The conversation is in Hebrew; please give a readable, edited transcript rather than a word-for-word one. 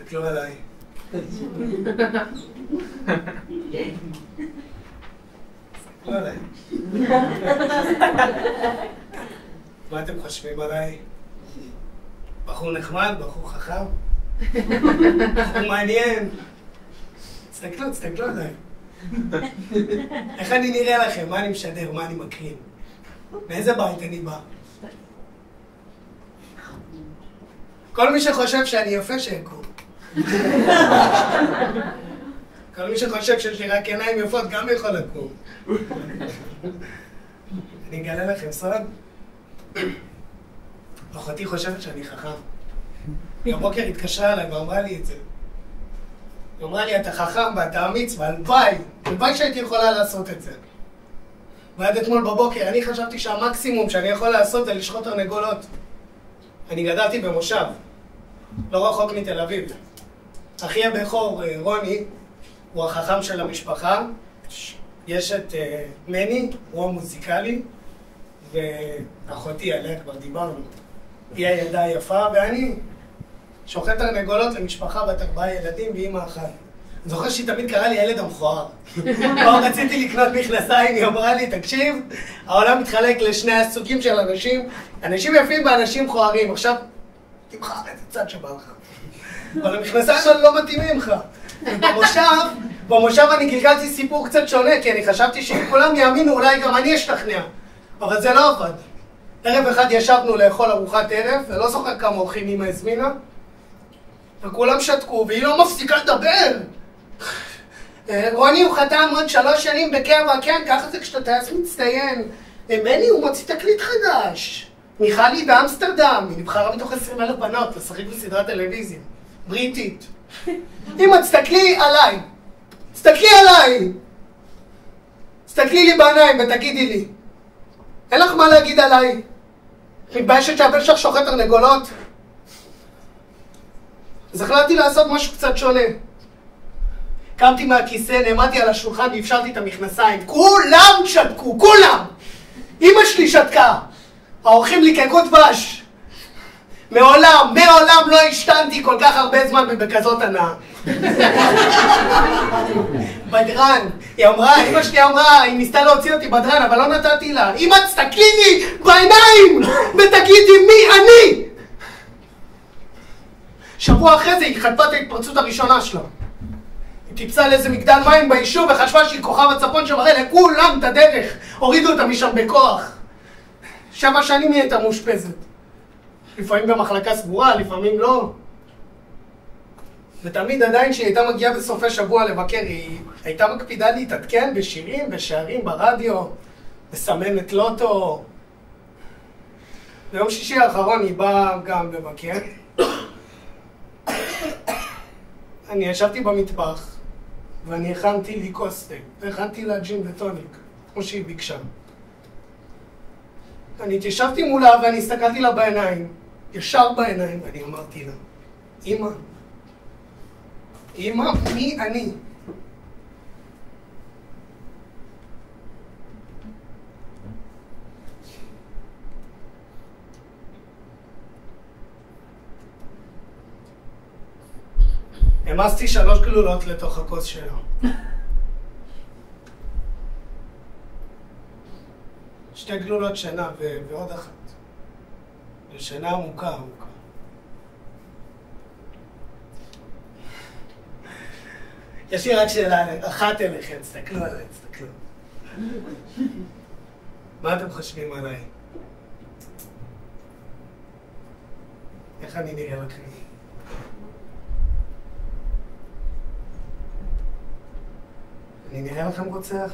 תסתכלו עליי. תסתכלו עליי. מה אתם חושבים עליי? בחור נחמד, בחור חכם? בחור מעניין? תסתכלו עליי. איך אני נראה לכם? מה אני משדר? מה אני מקרין? מאיזה בית אני בא? כל מי שחושב שאני יפה שיקום. כל מי שחושב שיש לי רק עיניים יפות גם יכול לקום. אני אגלה לכם סוד. אחותי חושבת שאני חכם. בבוקר התקשרה אליי ואמרה לי את זה. היא אמרה לי, אתה חכם ואתה אמיץ, והלוואי שהייתי יכולה לעשות את זה. ועד אתמול בבוקר אני חשבתי שהמקסימום שאני יכול לעשות זה לשחוט תרנגולות. אני גדלתי במושב, לא רחוק מתל אביב. אחי הבכור, רוני, הוא החכם של המשפחה. יש את מני, הוא המוזיקלי, ואחותי עליה כבר דיברנו. היא הילדה היפה, ואני שוחט תרנגולות למשפחה בת 4 ילדים ואמא אחת. אני זוכר שהיא תמיד קראה לי הילד המכוער. פעם רציתי לקנות מכנסיים, היא אמרה לי, תקשיב, העולם מתחלק לשני הסוגים של אנשים, אנשים יפים ואנשים מכוערים. עכשיו, תבחר איזה צד שבא לך. אבל המכנסיים האלה לא מתאימים לך. במושב אני גלגלתי סיפור קצת שונה, כי אני חשבתי שאם כולם יאמינו, אולי גם אני אשתכנע. אבל זה לא עבד. ערב אחד ישבנו לאכול ארוחת ערב, ולא זוכר כמה אורחים אמא הזמינה, וכולם שתקו, והיא לא מפסיקה לדבר. רוני הוא חתם עוד 3 שנים בקבע, כן, ככה זה כשאתה טייס מצטיין. מני הוא מוציא תקליט חדש. מיכלי באמסטרדם, היא נבחרה מתוך 20,000 בנות, לשחק בסדרת טלוויזיה. בריטית. אמא, תסתכלי עליי. תסתכלי עליי. תסתכלי לי בעיניים ותגידי לי. אין לך מה להגיד עליי. מתביישת שהבן שלך שוחט תרנגולות? אז החלטתי לעשות משהו קצת שונה. קמתי מהכיסא, נעמדתי על השולחן ואפשרתי את המכנסיים. כולם שתקו, כולם! אמא שלי שתקה. האורחים ליקקו דבש. מעולם לא השתנתי כל כך הרבה זמן בכזאת הנאה. בדרן, אמא שלי אמרה, היא ניסתה להוציא אותי בדרן, אבל לא נתתי לה. אמא, תסתכלי לי בעיניים ותגידי מי אני! שבוע אחרי זה היא חטפה את ההתפרצות הראשונה שלה. היא טיפסה על איזה מגדל מים ביישוב וחשבה שהיא כוכב הצפון שמראה לכולם את הדרך. הורידו אותה משם בכוח. 7 שנים היא הייתה מאושפזת. לפעמים במחלקה סגורה, לפעמים לא. ותמיד עדיין כשהיא הייתה מגיעה בסופי שבוע לבקר, היא הייתה מקפידה להתעדכן בשירים, בשערים, ברדיו, מסמנת לוטו. ביום שישי האחרון היא באה גם לבקר. אני ישבתי במטבח, ואני הכנתי לי כוס תה, והכנתי לה ג'ין וטוניק, כמו שהיא ביקשה. אני התיישבתי מולה ואני הסתכלתי לה בעיניים, ישר בעיניים, ואני אמרתי לה, אמא, מי אני? המסתי 3 גלולות לתוך הכוס שלו. 2 גלולות שינה ועוד אחת. שינה עמוקה. יש לי רק שאלה אחת אליכם, תסתכלו עליי, תסתכלו. מה אתם חושבים עליי? איך אני נראה לכם? אני נראה לכם רוצח?